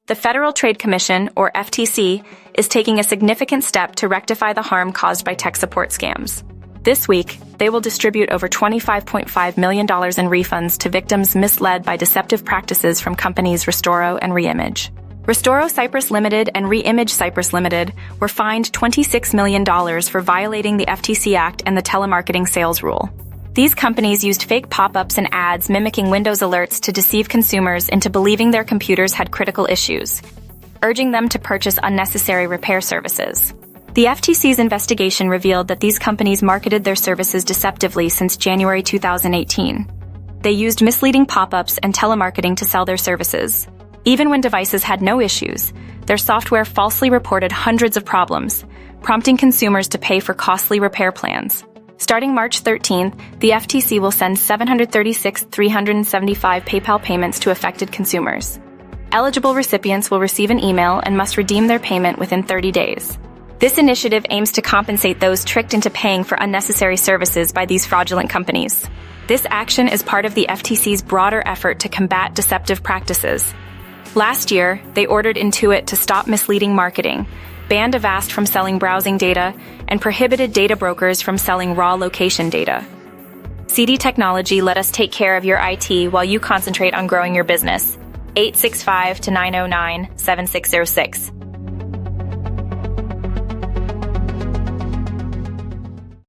The Federal Trade Commission, or FTC, is taking a significant step to rectify the harm caused by tech support scams. This week, they will distribute over $25.5 million in refunds to victims misled by deceptive practices from companies Restoro and Reimage. Restoro Cyprus Limited and Reimage Cyprus Limited were fined $26 million for violating the FTC Act and the Telemarketing Sales Rule. These companies used fake pop-ups and ads mimicking Windows alerts to deceive consumers into believing their computers had critical issues, urging them to purchase unnecessary repair services. The FTC's investigation revealed that these companies marketed their services deceptively since January 2018. They used misleading pop-ups and telemarketing to sell their services. Even when devices had no issues, their software falsely reported hundreds of problems, prompting consumers to pay for costly repair plans. Starting March 13th, the FTC will send 736,375 PayPal payments to affected consumers. Eligible recipients will receive an email and must redeem their payment within 30 days. This initiative aims to compensate those tricked into paying for unnecessary services by these fraudulent companies. This action is part of the FTC's broader effort to combat deceptive practices. Last year, they ordered Intuit to stop misleading marketing, banned Avast from selling browsing data, and prohibited data brokers from selling raw location data. CD Technology let us take care of your IT while you concentrate on growing your business. 865-909-7606.